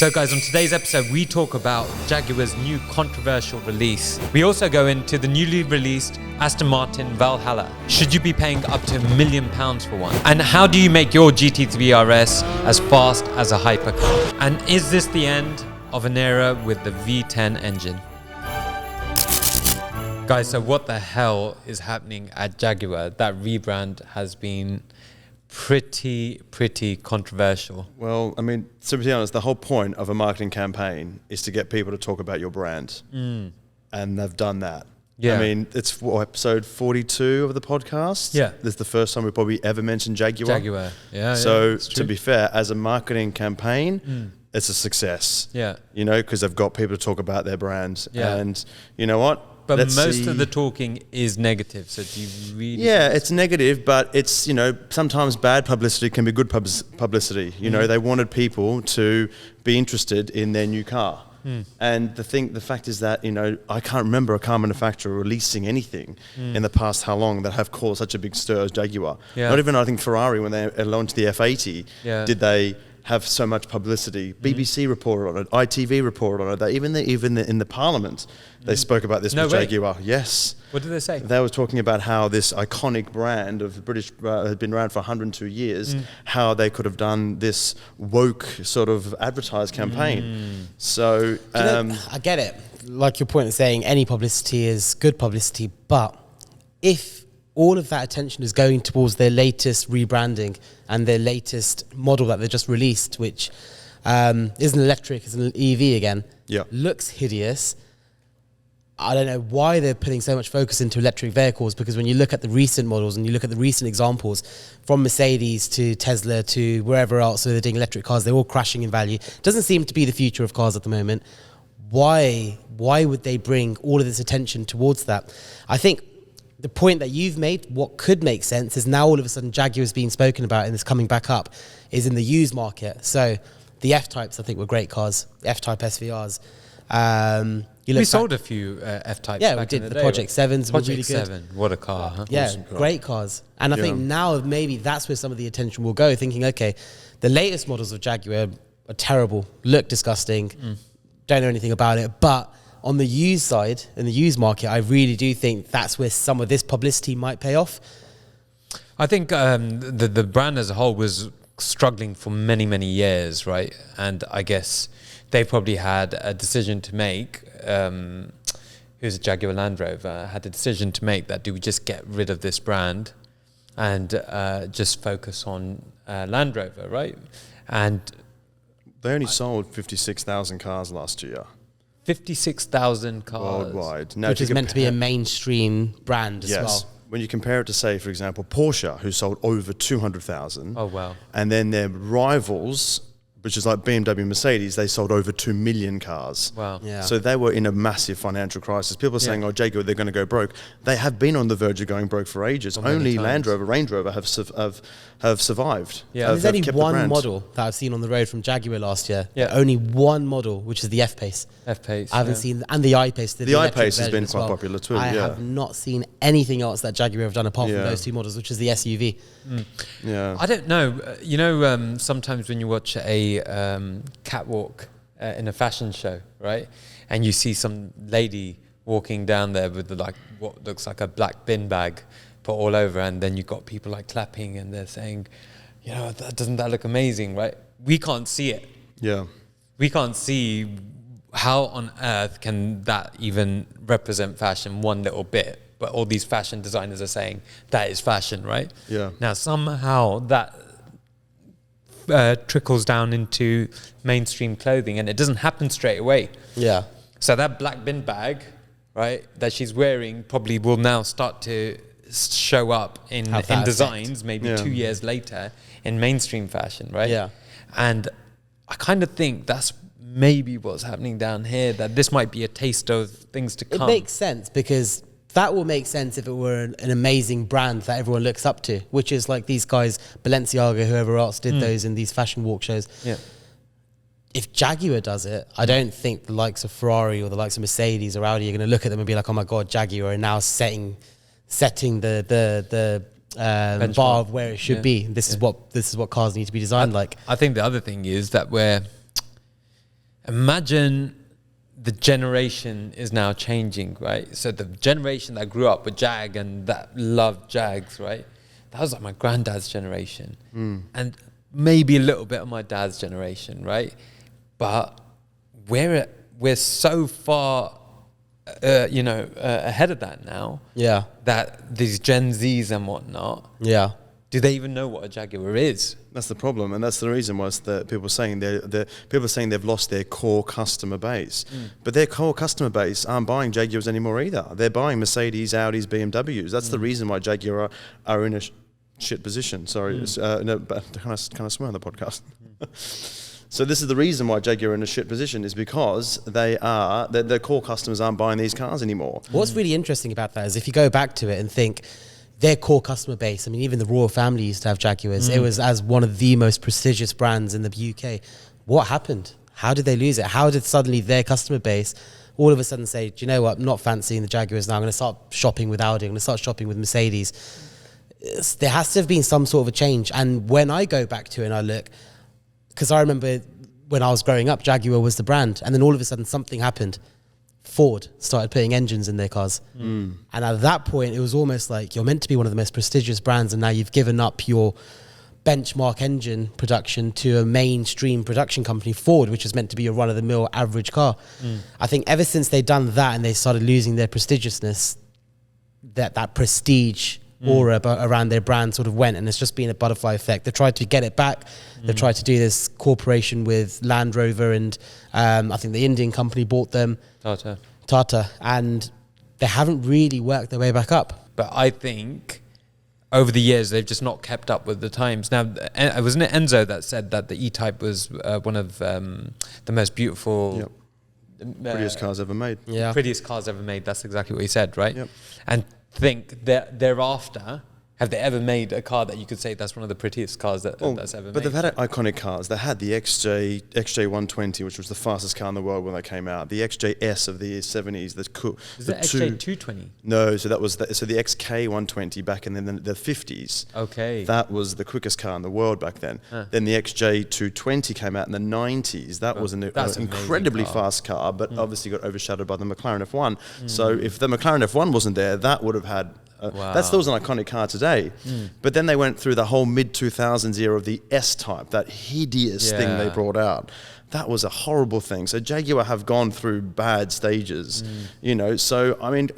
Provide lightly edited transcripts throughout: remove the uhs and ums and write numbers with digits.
So guys, on today's episode, we talk about Jaguar's new controversial release. We also go into the newly released Aston Martin Valhalla. Should you be paying up to £1 million for one? And how do you make your GT3 RS as fast as a hypercar? And is this the end of an era with the V10 engine? Guys, so what the hell is happening at Jaguar? That rebrand has been pretty controversial. Well, I mean, to be honest, the whole point of a marketing campaign is to get people to talk about your brand. And they've done that. Yeah. I mean, it's episode 42 of the podcast. Yeah. This is the first time we probably ever mentioned Jaguar. Yeah. So to be fair, as a marketing campaign, it's a success. Yeah. You know, because they've got people to talk about their brand. Yeah. And you know what? But most of the talking is negative. So do you really? Yeah, it's negative, but it's, you know, sometimes bad publicity can be good publicity. You know, they wanted people to be interested in their new car. And the fact is that, you know, I can't remember a car manufacturer releasing anything in the past how long that have caused such a big stir as Jaguar. Yeah. Not even, I think, Ferrari, when they launched the F80, did they have so much publicity. BBC reported on it, ITV reported on it. Even in the Parliament, they spoke about this with Jaguar. Yes. What did they say? They were talking about how this iconic brand of the British had been around for 102 years, how they could have done this woke sort of advertised campaign. So I get it. Like your point of saying any publicity is good publicity, but if all of that attention is going towards their latest rebranding and their latest model that they just released, which isn't electric, it's an EV again, looks hideous. I don't know why they're putting so much focus into electric vehicles, because when you look at the recent models and you look at the recent examples from Mercedes to Tesla to wherever else they're doing electric cars, they're all crashing in value. It doesn't seem to be the future of cars at the moment. Why would they bring all of this attention towards that? I think the point that you've made, what could make sense, is now all of a sudden Jaguar is being spoken about and it's coming back up, is in the used market. So the F-Types, I think, were great cars, F-Type SVRs. We sold a few F-Types. Yeah, we did. The Project 7s were really good. 7, what a car, huh? Yeah, great cars. And I think now maybe that's where some of the attention will go, thinking, okay, the latest models of Jaguar are terrible, look disgusting, don't know anything about it, but on the used side, in the used market, I really do think that's where some of this publicity might pay off. I think the brand as a whole was struggling for many years, right? And I guess they probably had a decision to make. Who's a Jaguar Land Rover had a decision to make that do we just get rid of this brand and just focus on Land Rover, right? And they only sold 56,000 cars last year. 56,000 cars. Worldwide. Now, which is meant to be a mainstream brand as well. When you compare it to, say, for example, Porsche, who sold over 200,000. Oh, wow. And then their rivals, which is like BMW and Mercedes, they sold over 2 million cars. Wow. Yeah. So they were in a massive financial crisis. People are saying, oh, Jaguar, they're going to go broke. They have been on the verge of going broke for ages. Only Land Rover, Range Rover have survived. Yeah. There's only one model that I've seen on the road from Jaguar last year. Yeah. Only one model, which is the F-Pace. F-Pace. I haven't seen, and the I-Pace. The I-Pace has been quite popular too. I have not seen anything else that Jaguar have done apart from those two models, which is the SUV. Yeah. I don't know. You know, sometimes when you watch a catwalk in a fashion show, right, and you see some lady walking down there with what looks like a black bin bag put all over, and then you've got people like clapping and they're saying, you know, doesn't that look amazing, right? We can't see it. Yeah. We can't see how on earth can that even represent fashion one little bit, but all these fashion designers are saying that is fashion, right? Yeah. Now somehow that trickles down into mainstream clothing, and it doesn't happen straight away. Yeah. So that black bin bag, right, that she's wearing probably will now start to show up in designs maybe 2 years later in mainstream fashion, right? Yeah. And I kind of think that's maybe what's happening down here, that this might be a taste of things to come. It makes sense, because that will make sense if it were an amazing brand that everyone looks up to, which is like these guys, Balenciaga, whoever else did those in these fashion walk shows. Yeah. If Jaguar does it, I don't think the likes of Ferrari or the likes of Mercedes or Audi are going to look at them and be like, oh my God, Jaguar are now setting the bar of where it should be. This is what cars need to be designed like. I think the other thing is that we're imagine the generation is now changing, right? So the generation that grew up with Jag and that loved Jags, right? That was like my granddad's generation. And maybe a little bit of my dad's generation, right? But we're so far, ahead of that now. Yeah. That these Gen Zs and whatnot, Yeah. do they even know what a Jaguar is? That's the problem, and that's the reason why people are saying they've lost their core customer base. But their core customer base aren't buying Jaguars anymore either. They're buying Mercedes, Audis, BMWs. That's the reason why Jaguar are in a shit position. Sorry, no, but can I swear on the podcast? So this is the reason why Jaguar are in a shit position, is because their core customers aren't buying these cars anymore. What's really interesting about that is if you go back to it and think their core customer base, I mean, even the royal family used to have Jaguars. It was as one of the most prestigious brands in the UK. What happened? How did they lose it? How did suddenly their customer base all of a sudden say, do you know what, I'm not fancying the Jaguars now, I'm going to start shopping with Audi, I'm going to start shopping with Mercedes. There has to have been some sort of a change. And when I go back to it and I look, because I remember when I was growing up, Jaguar was the brand. And then all of a sudden something happened. Ford started putting engines in their cars. And at that point, it was almost like you're meant to be one of the most prestigious brands, and now you've given up your benchmark engine production to a mainstream production company, Ford, which is meant to be a run-of-the-mill average car. I think ever since they've done that and they started losing their prestigiousness, that prestige aura around their brand sort of went, and it's just been a butterfly effect. They've tried to get it back. They've tried to do this cooperation with Land Rover, and I think the Indian company bought them, Tata, and they haven't really worked their way back up. But I think over the years they've just not kept up with the times. Now, wasn't it Enzo that said that the E-Type was one of the most beautiful, Prettiest cars ever made. Yeah, prettiest cars ever made? That's exactly what he said, right? Yep. And think that thereafter, have they ever made a car that you could say that's one of the prettiest cars that's ever made? But they've had iconic cars. They had the XJ120, which was the fastest car in the world when they came out. The XJS of the 70s. Is it XJ220? No, so that was the XK120 back in the 50s. Okay. That was the quickest car in the world back then. Then the XJ220 came out in the 90s. That was an incredibly fast car, but obviously got overshadowed by the McLaren F1. So if the McLaren F1 wasn't there, that would have had... That still was an iconic car today. But then they went through the whole mid-2000s era of the S-Type, that hideous thing they brought out. That was a horrible thing. So Jaguar have gone through bad stages, So, I mean,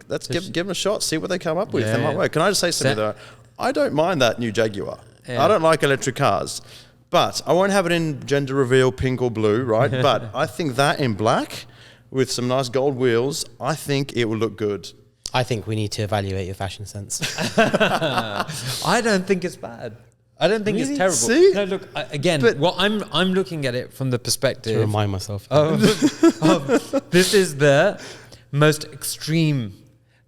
let's give them a shot, see what they come up with. They might work. Can I just say something, though? I don't mind that new Jaguar. I don't like electric cars. But I won't have it in gender reveal pink or blue, right? But I think that in black with some nice gold wheels, I think it will look good. I think we need to evaluate your fashion sense. I don't think it's bad. I don't think it's terrible. See? No, look, I'm looking at it from the perspective To remind myself. this is the most extreme.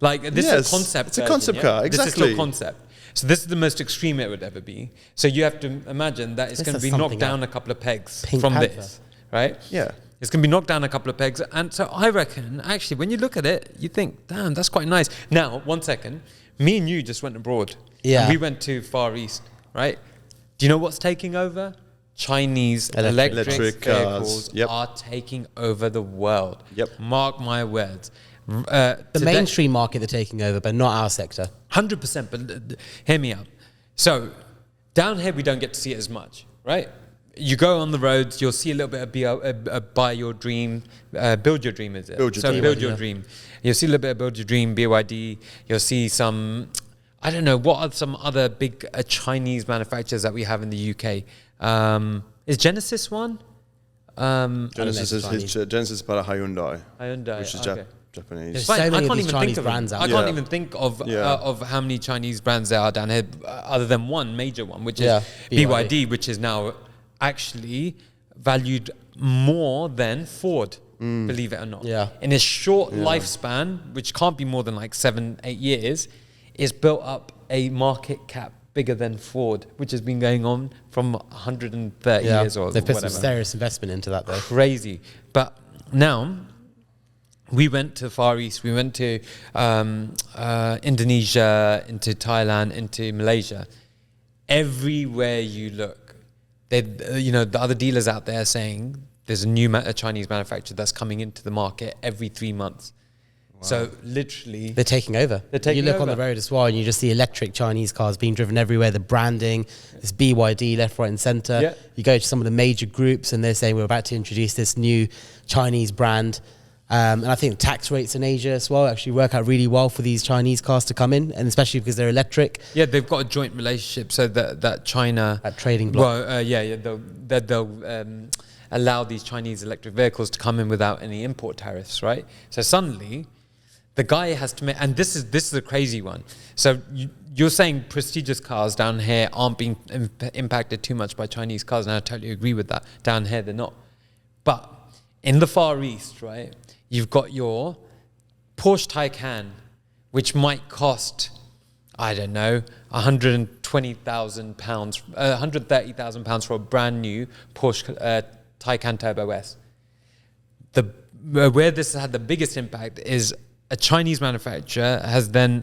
This is a concept. It's a concept car, exactly. This is still concept. So this is the most extreme it would ever be. So you have to imagine that it's going to be knocked down a couple of pegs from this, right? Yeah. It's going to be knocked down a couple of pegs. And so I reckon, actually, when you look at it, you think, damn, that's quite nice. Now, 1 second. Me and you just went abroad. Yeah. And we went to Far East, right? Do you know what's taking over? Chinese electric vehicles are taking over the world. Yep. Mark my words. The mainstream market they're taking over, but not our sector. 100%, but hear me out. So down here, we don't get to see it as much, right? You go on the roads, you'll see a little bit of buy your dream, build your dream, is it? Build your dream. You'll see a little bit of build your dream, BYD. You'll see some, I don't know, what are some other big Chinese manufacturers that we have in the UK? Is Genesis one? Genesis is part of Hyundai. Which is okay. Japanese. There's so many of these Chinese brands out there. I can't even think of how many Chinese brands there are down here, other than one major one, which is BYD, which is now actually valued more than Ford, believe it or not. Yeah. In a short lifespan, which can't be more than 7-8 years, is built up a market cap bigger than Ford, which has been going on from 130 years or they've put whatever. some serious investment into that, though. Crazy. But now, we went to Far East, we went to Indonesia, into Thailand, into Malaysia. Everywhere you look, the other dealers out there saying there's a new a Chinese manufacturer that's coming into the market every 3 months. Wow. So literally, they're taking over. You look on the road as well, and you just see electric Chinese cars being driven everywhere. The branding, this BYD left, right, and center. Yeah. You go to some of the major groups, and they're saying we're about to introduce this new Chinese brand. And I think tax rates in Asia as well actually work out really well for these Chinese cars to come in, and especially because they're electric. Yeah, they've got a joint relationship, so that China, that trading bloc. Well, they'll allow these Chinese electric vehicles to come in without any import tariffs, right? So suddenly, the guy has to make, and this is a crazy one. So you're saying prestigious cars down here aren't being impacted too much by Chinese cars, and I totally agree with that. Down here, they're not. But in the Far East, right, you've got your Porsche Taycan, which might cost, I don't know, £120,000, £130,000 for a brand new Porsche Taycan Turbo S. Where this had the biggest impact is a Chinese manufacturer has then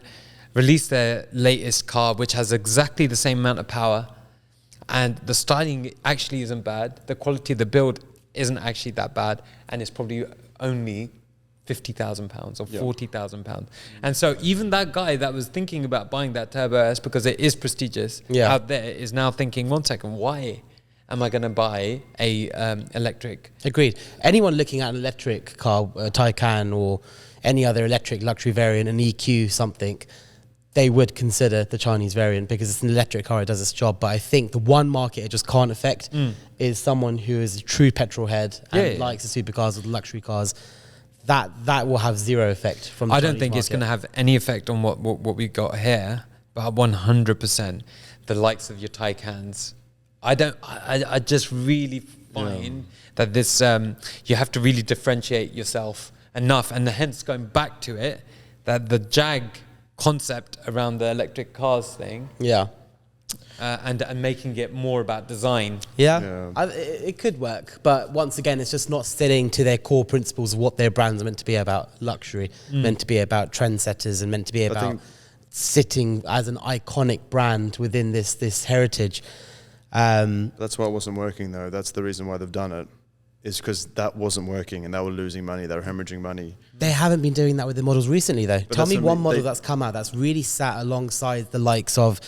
released their latest car, which has exactly the same amount of power, and the styling actually isn't bad. The quality of the build isn't actually that bad, and it's probably only £50,000 or £40,000. And so even that guy that was thinking about buying that Turbo S because it is prestigious out there is now thinking, 1 second, why am I going to buy a electric? Agreed. Anyone looking at an electric car, a Taycan or any other electric luxury variant, an EQ something, they would consider the Chinese variant because it's an electric car, it does its job. But I think the one market it just can't affect is someone who is a true petrol head and likes the supercars or the luxury cars. That will have zero effect from the I don't Chinese think market. it's going to have any effect on what we got here, but 100% the likes of your Taycans. I just really find that this you have to really differentiate yourself enough, and hence going back to it, that the Jag concept around the electric cars thing, and making it more about design. It could work, but once again, it's just not sitting to their core principles of what their brands are meant to be about: luxury, meant to be about trendsetters, and meant to be about sitting as an iconic brand within this heritage. That's why it wasn't working, though. That's the reason why they've done it. Is because that wasn't working and they were losing money, they were hemorrhaging money. They haven't been doing that with the models recently, though. Tell me one model that's come out that's really sat alongside the likes of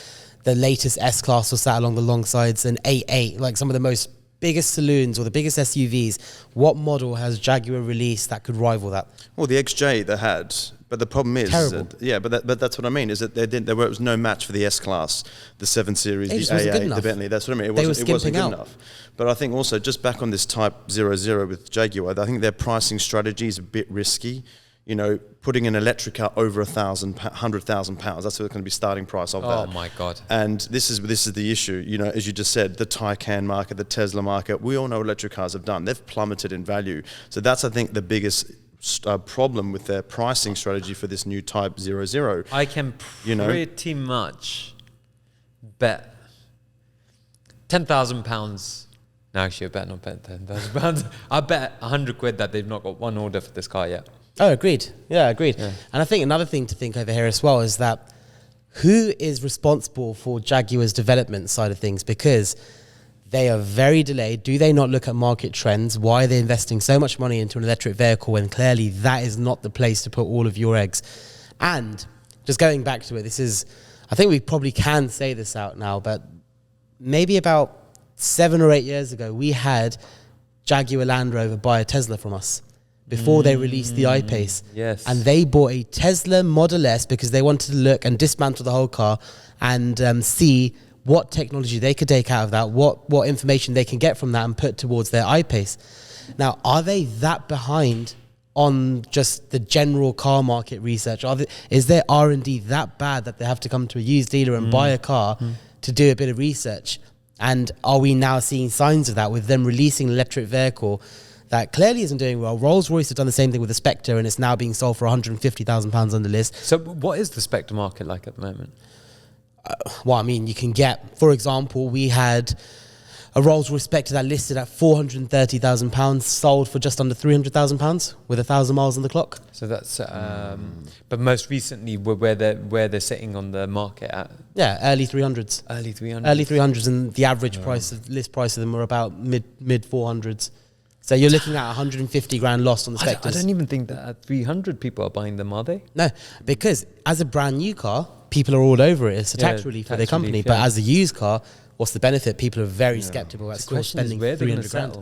the latest S-Class, or sat alongside an 8.8, like some of the most biggest saloons or the biggest SUVs. What model has Jaguar released that could rival that? Well, the XJ they had, but the problem is, but that's what I mean, is that there was no match for the S-Class, the 7 Series, the A8, the Bentley. That's what I mean. It wasn't good enough. But I think also, just back on this Type 00 with Jaguar, I think their pricing strategy is a bit risky. You know, putting an electric car over £100,000, that's going to be starting price of that. Oh my God. And this is the issue. You know, as you just said, the Taycan market, the Tesla market, we all know electric cars have done. They've plummeted in value. So that's, I think, the biggest problem with their pricing strategy for this new Type 00. I can pretty much bet £10,000. No, actually, I bet not bet £10,000. I bet £100 that they've not got one order for this car yet. Oh, agreed. Yeah, agreed. Yeah. And I think another thing to think over here as well is that who is responsible for Jaguar's development side of things? Because they are very delayed. Do they not look at market trends? Why are they investing so much money into an electric vehicle when clearly that is not the place to put all of your eggs? And just going back to it, I think we probably can say this out now, but maybe about 7 or 8 years ago, we had Jaguar Land Rover buy a Tesla from us before they released the I-Pace. Yes. And they bought a Tesla Model S because they wanted to look and dismantle the whole car and see what technology they could take out of that, what information they can get from that and put towards their I-Pace. Now, are they that behind on just the general car market research? Is their R&D that bad that they have to come to a used dealer and buy a car to do a bit of research? And are we now seeing signs of that with them releasing an electric vehicle that clearly isn't doing well? Rolls Royce have done the same thing with the Spectre, and it's now being sold for £150,000 on the list. So what is the Spectre market like at the moment? Well, I mean, you can get, for example, we had a Rolls Royce Spectre that listed at £430,000, sold for just under £300,000 with 1,000 miles on the clock. So that's, but most recently, where they're sitting on the market at? Yeah, early 300s. Early 300s. Early 300s, and the average list price of them were about mid 400s. So you're looking at 150 grand lost on the I Spectres. don't even think that at 300 people are buying them, are they? No, because as a brand new car, people are all over it. It's a tax relief for their company. But as a used car, what's the benefit? People are very skeptical about still spending 300 grand.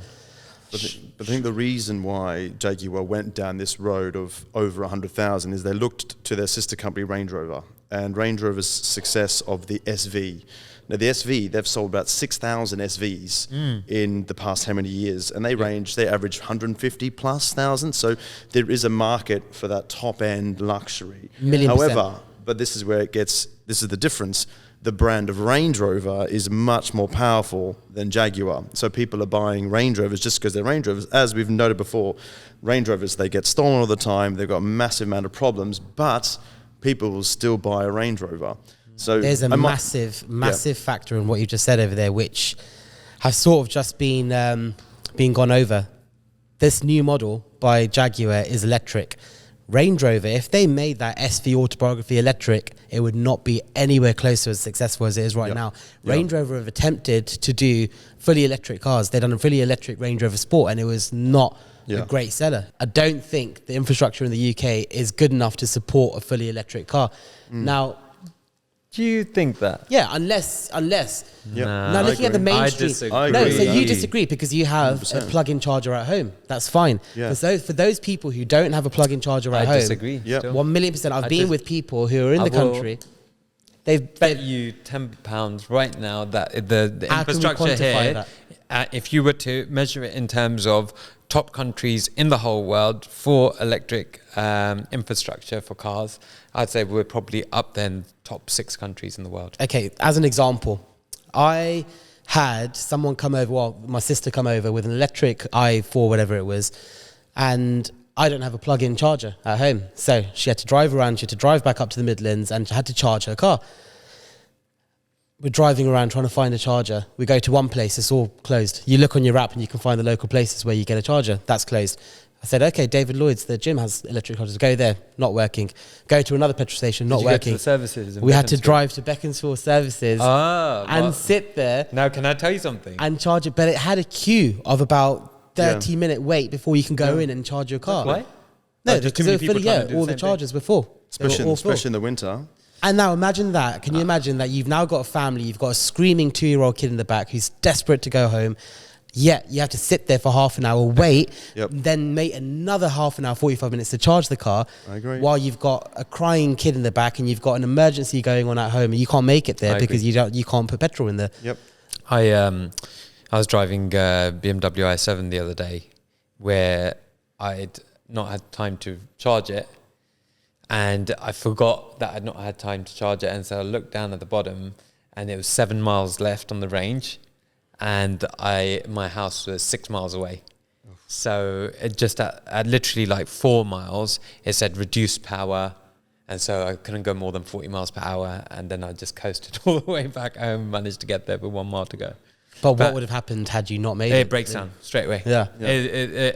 But I think the reason why Jaguar went down this road of over 100,000 is they looked to their sister company Range Rover and Range Rover's success of the SV. Now the SV, they've sold about 6,000 SVs in the past how many years, and they average 150 plus thousand. So there is a market for that top end luxury. However, but this is the difference. The brand of Range Rover is much more powerful than Jaguar. So people are buying Range Rovers just because they're Range Rovers. As we've noted before, Range Rovers, they get stolen all the time. They've got a massive amount of problems, but people will still buy a Range Rover. So there's a massive factor in what you just said over there, which has sort of just been gone over. This new model by Jaguar is electric. Range Rover, if they made that SV autobiography electric, it would not be anywhere close to as successful as it is right now. Range Rover have attempted to do fully electric cars. They've done a fully electric Range Rover Sport, and it was not a great seller. I don't think the infrastructure in the UK is good enough to support a fully electric car. Now, do you think that? Yeah, unless now looking at the mainstream. I no, so disagree. you disagree because you have 100%. A plug-in charger at home. That's fine. Yeah. For those people who don't have a plug-in charger at home, I disagree. 1,000,000%. I've been with people who are in the country. They've bet you £10 right now that the infrastructure here, if you were to measure it in terms of top countries in the whole world for electric infrastructure for cars, I'd say we're probably up there in top 6 countries in the world. Okay, as an example, I had someone come over, my sister come over with an electric i4, whatever it was, and I don't have a plug-in charger at home. So she had to drive around, she had to drive back up to the Midlands and had to charge her car. We're driving around trying to find a charger. We go to one place, it's all closed. You look on your app and you can find the local places where you get a charger. That's closed. I said, okay, David Lloyd's, the gym has electric chargers. Go there, not working. Go to another petrol station, not working. Go to the services we had to drive to Beaconsfield services and sit there. Now, can I tell you something? And charge it. But it had a queue of about 30-minute wait before you can go in and charge your car. Why? No, because they were fully, all the chargers were full. Especially in the winter. And now imagine that. Can you imagine that you've now got a family, you've got a screaming 2-year-old kid in the back who's desperate to go home. Yet you have to sit there for half an hour, wait, then wait another half an hour, 45 minutes to charge the car. I agree. While you've got a crying kid in the back and you've got an emergency going on at home and you can't make it there because you can't put petrol in there. Yep. I was driving BMW i7 the other day where I'd not had time to charge it. And I forgot that I'd not had time to charge it. And so I looked down at the bottom and it was 7 miles left on the range. And my house was 6 miles away. So it just at literally like 4 miles, it said reduced power. And so I couldn't go more than 40 miles per hour. And then I just coasted all the way back home, managed to get there with 1 mile to go. But what would have happened had you not made it? It breaks down straight away. Yeah.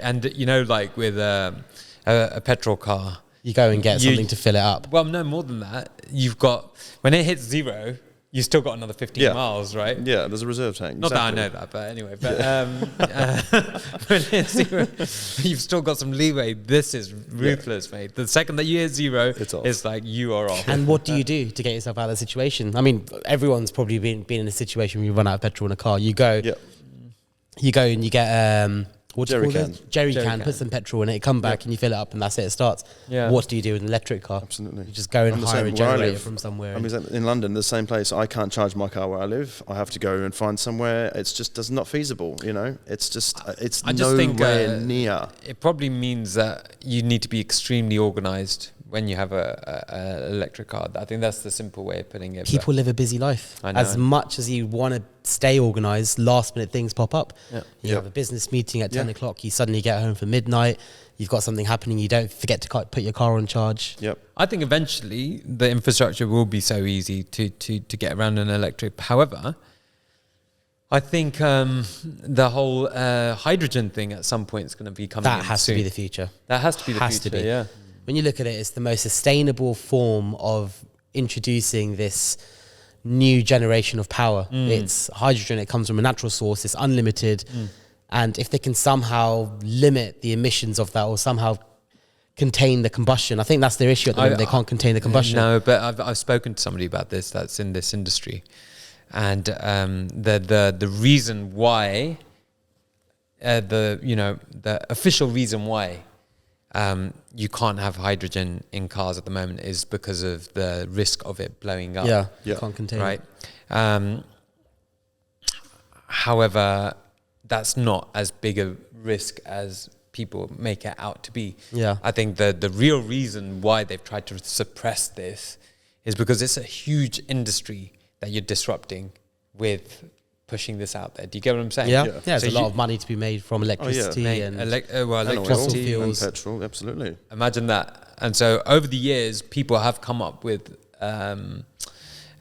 And you know, like with a petrol car, you go and get something to fill it up. Well, no, more than that. You've got, when it hits 0, you still got another 15 miles, right? Yeah, there's a reserve tank. Not that I know that, but anyway. But when it's 0, you've still got some leeway. This is ruthless, mate. The second that you hit 0, it's like you are off. And what do you do to get yourself out of the situation? I mean, everyone's probably been in a situation where you run out of petrol in a car. You go and you get jerry can, put some petrol in it, come back and you fill it up and that's it, it starts. What do you do with an electric car? Absolutely. You just go and hire a generator from somewhere. I mean, in London, the same place, I can't charge my car where I live. I have to go and find somewhere. It's just not feasible, you know? It's just, it's nowhere near. It probably means that you need to be extremely organised when you have a electric car. I think that's the simple way of putting it. People live a busy life. As much as you want to stay organised, last minute things pop up. You have a business meeting at 10 o'clock, you suddenly get home for midnight, you've got something happening, you don't forget to put your car on charge. I think eventually the infrastructure will be so easy to get around an electric. However, I think the whole hydrogen thing at some point is going to be coming That has soon. to be the future. That has to be the future, yeah. When you look at it, it's the most sustainable form of introducing this new generation of power. It's hydrogen, it comes from a natural source, it's unlimited. And if they can somehow limit the emissions of that or somehow contain the combustion, I think that's their issue at the moment. They can't contain the combustion. No, but I've spoken to somebody about this that's in this industry. And the reason why, the official reason why you can't have hydrogen in cars at the moment is because of the risk of it blowing up. Yeah. You can't contain it. Right. However, that's not as big a risk as people make it out to be. Yeah. I think the real reason why they've tried to suppress this is because it's a huge industry that you're disrupting with pushing this out there. Do you get what I'm saying? Yeah. There's a lot of money to be made from electricity and electricity fuels. And petrol, absolutely. Imagine that. And so over the years, people have come up with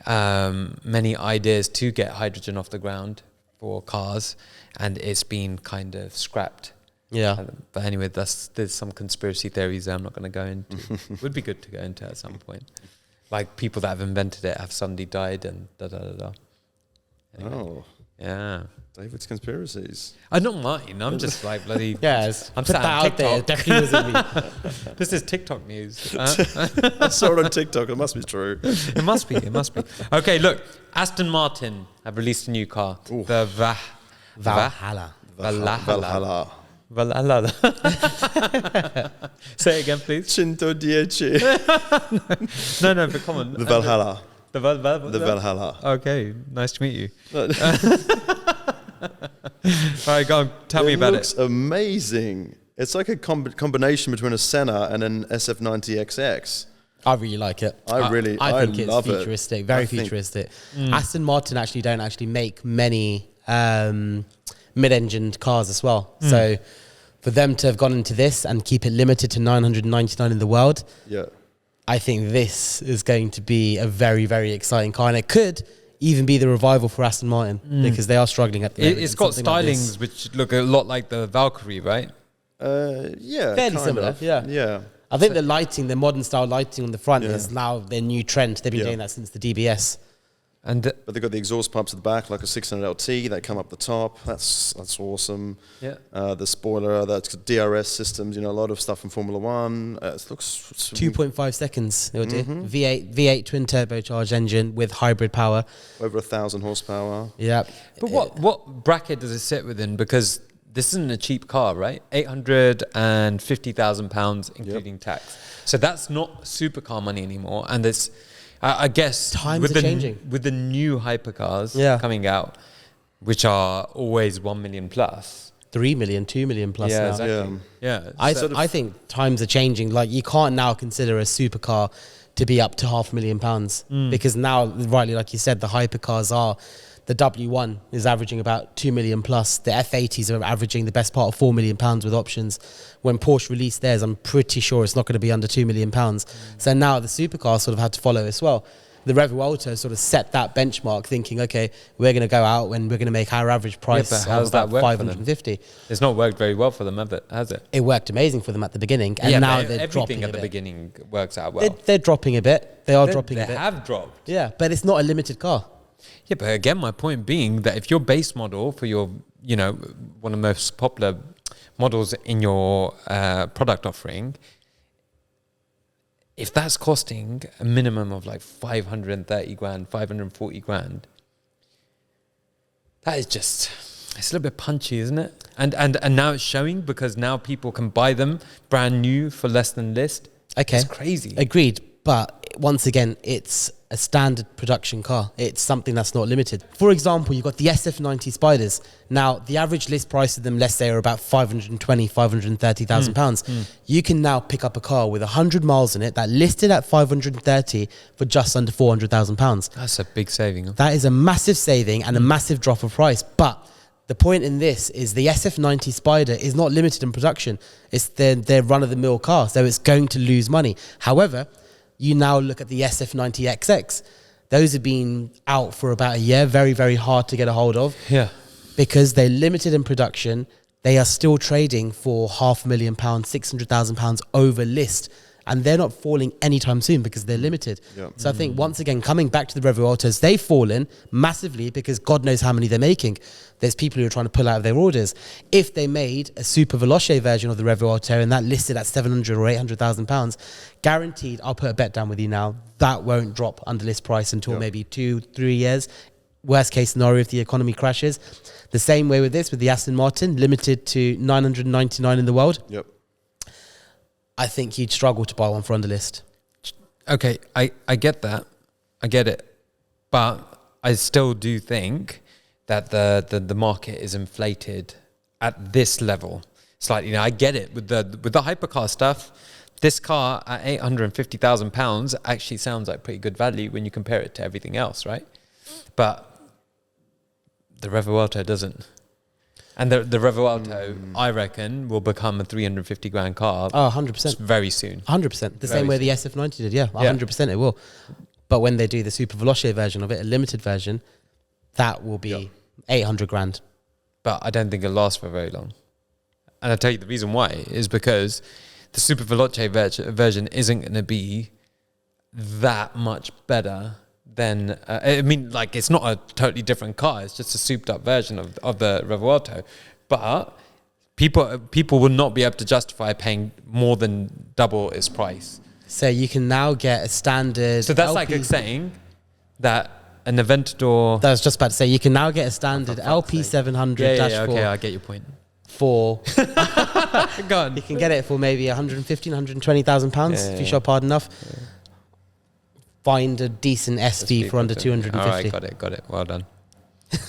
many ideas to get hydrogen off the ground for cars, and it's been kind of scrapped. Yeah. But anyway, there's some conspiracy theories there I'm not going to go into. Would be good to go into at some point. Like people that have invented it have suddenly died and da-da-da-da. Anyway. Oh. Yeah. David's conspiracies. I don't mind. I'm just like bloody... Yes. I'm put that out there. It definitely wasn't me. This is TikTok news. I saw it on TikTok. It must be true. It must be. It must be. Okay, look. Aston Martin have released a new car. Ooh. The Valhalla. Valhalla. Valhalla. Say it again, please. 110. No, but come on. The Valhalla. The Valhalla. Okay, nice to meet you. All right, go on. Tell me about it. It looks amazing. It's like a combination between a Senna and an SF90XX. I really like it. I think it's love futuristic, very futuristic. Aston Martin actually don't make many mid-engined cars as well. So for them to have gone into this and keep it limited to 999 in the world, I think this is going to be a very, very exciting car. And it could even be the revival for Aston Martin because they are struggling at the moment. It's got stylings which look a lot like the Valkyrie, right? Yeah. Fairly similar, Yeah. I think the lighting, the modern style lighting on the front is now their new trend. They've been doing that since the DBS. But they've got the exhaust pumps at the back, like a 600 LT. They come up the top. That's awesome. Yeah. The spoiler, that's DRS systems. A lot of stuff from Formula One. It looks 2.5 seconds. It will do. V8 twin turbocharged engine with hybrid power. Over 1,000 horsepower. Yeah. But what bracket does it sit within? Because this isn't a cheap car, right? £850,000 including tax. So that's not supercar money anymore. And it's, I guess, times are changing with the new hypercars coming out, which are always 1 million plus, 3 million, 2 million plus now. Exactly. Yeah. I think times are changing. Like you can't now consider a supercar to be up to £500,000 because now, rightly, like you said, the hypercars are. The W1 is averaging about 2 million plus. The F80s are averaging the best part of £4 million with options. When Porsche released theirs, I'm pretty sure it's not going to be under £2 million. So now the supercars sort of had to follow as well. The Revuelto sort of set that benchmark, thinking, okay, we're going to go out and we're going to make our average price of about 550. It's not worked very well for them, has it? It worked amazing for them at the beginning, and now they're dropping everything at the beginning works out well. They're dropping a bit. They have dropped. Yeah, but it's not a limited car. Yeah, but again, my point being that if your base model for your, one of the most popular models in your product offering, if that's costing a minimum of like 530 grand, 540 grand, that is just, it's a little bit punchy, isn't it? And now it's showing because now people can buy them brand new for less than list. Okay. It's crazy. Agreed. But once again, it's a standard production car. It's something that's not limited. For example, you've got the SF90 Spiders. Now, the average list price of them, let's say, are about £520,000-530,000. You can now pick up a car with 100 miles in it that listed at 530 for just under £400,000. That's a big saving. Huh? That is a massive saving and a massive drop of price. But the point in this is the SF90 Spider is not limited in production. It's their run-of-the-mill car, so it's going to lose money. However, you now look at the SF90XX. Those have been out for about a year, very, very hard to get a hold of. Yeah. Because they're limited in production. They are still trading for £500,000, £600,000 over list. and they're not falling anytime soon because they're limited. Yeah. So I think once again, coming back to the Revo Altos, they've fallen massively because God knows how many they're making. There's people who are trying to pull out of their orders. If they made a Super Veloce version of the Revo Alto and that listed at 700 or 800,000 pounds, guaranteed, I'll put a bet down with you now, that won't drop under list price until maybe 2-3 years. Worst case scenario if the economy crashes. The same way with this, with the Aston Martin, limited to 999 in the world. Yep. I think you'd struggle to buy one for under list. Okay, I get that. I get it. But I still do think that the market is inflated at this level slightly. Now, I get it. With the hypercar stuff, this car at £850,000 actually sounds like pretty good value when you compare it to everything else, right? But the Revo Alto doesn't. And the Revo Alto, I reckon, will become a 350 grand car. Oh, 100%. Very soon. 100%. The same way the SF90 did, yeah. 100% it will. But when they do the Super Veloce version of it, a limited version, that will be 800 grand. But I don't think it'll last for very long. And I'll tell you the reason why is because the Super Veloce version isn't going to be that much better than I mean, like, it's not a totally different car. It's just a souped up version of the Revo Alto. But people will not be able to justify paying more than double its price. So you can now get a standard. So that's like saying that an Aventador. I was just about to say you can now get a standard LP700 Yeah, okay, I get your point. For Go on. you can get it for maybe 115,000, 120,000 pounds if you shop hard enough. Yeah. Find a decent SV for under 250. All right, got it. Well done.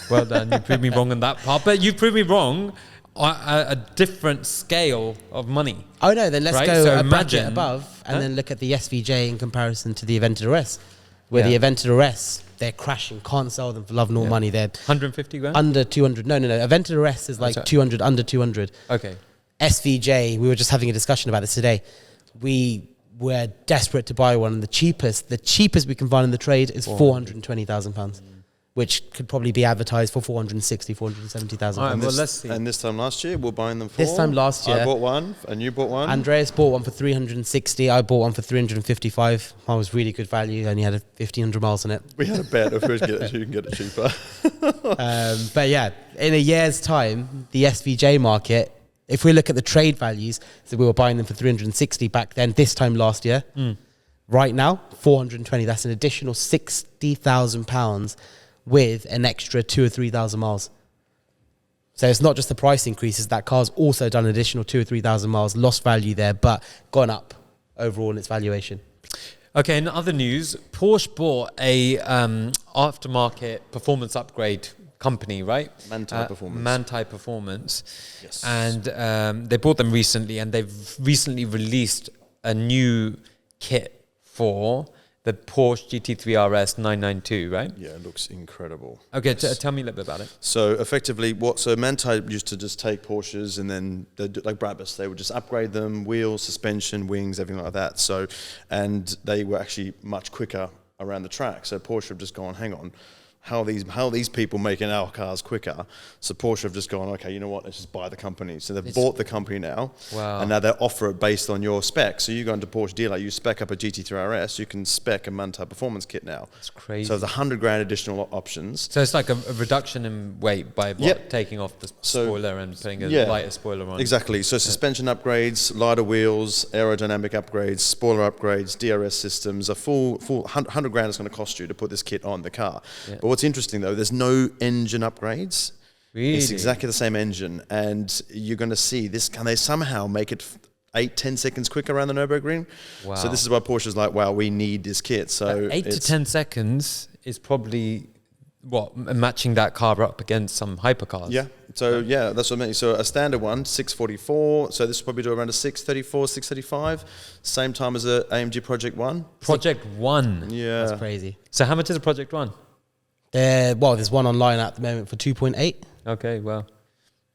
Well done. You proved me wrong on that part, but you proved me wrong on a different scale of money. Oh no, then let's right? go so a bracket above and then look at the SVJ in comparison to the Aventador S. Where the Aventador S, they're crashing, can't sell them for love nor money. They're 150 grand? Under 200. No. Aventador S is like 200, under 200. Okay. SVJ, we were just having a discussion about this today. We're desperate to buy one, and the cheapest we can find in the trade is £420,000, which could probably be advertised for 460, 470,000. Right, well, let's see. And this time last year, we're buying them for. This time last year, I bought one, and you bought one. Andreas bought one for 360. I bought one for 355. Mine was really good value. Only had 1,500 miles on it. We had a bet if we can get it cheaper. But yeah, in a year's time, the SVJ market. If we look at the trade values, so we were buying them for 360 back then, this time last year. Right now, 420. That's an additional £60,000 with an extra 2,000 or 3,000 miles. So it's not just the price increases. That car's also done an additional 2,000 or 3,000 miles, lost value there, but gone up overall in its valuation. Okay, in other news, Porsche bought a aftermarket performance upgrade company, right? Manti Performance. Yes. And they bought them recently, and they've recently released a new kit for the Porsche GT3 RS 992, right? Yeah, it looks incredible. Okay, tell me a little bit about it. So effectively, Manti used to just take Porsches and then like Brabus, they would just upgrade them, wheels, suspension, wings, everything like that. So, and they were actually much quicker around the track. So Porsche have just gone, hang on, how are these people making our cars quicker? So Porsche have just gone, okay, you know what, let's just buy the company. So they've bought the company now, and now they offer it based on your spec. So you go into Porsche dealer, you spec up a GT3 RS, you can spec a Manti Performance kit now. That's crazy. So there's 100 grand additional options. So it's like a reduction in weight by taking off the spoiler and putting a lighter spoiler on. Exactly. So suspension upgrades, lighter wheels, aerodynamic upgrades, spoiler upgrades, DRS systems, a full 100 grand is going to cost you to put this kit on the car. Yeah. But what's interesting though, there's no engine upgrades. Really? It's exactly the same engine, and you're going to see this. Can they somehow make it 8-10 seconds quicker around the Nürburgring? Wow. So this is why Porsche's like, wow, we need this kit. So 8 to 10 seconds is probably matching that car up against some hypercars. Yeah. So that's what I mean. So a standard one, 644. So this will probably do around a 634, 635. Same time as a AMG Project One. Project One. Yeah. That's crazy. So how much is a Project One? There's one online at the moment for 2.8. Okay, well,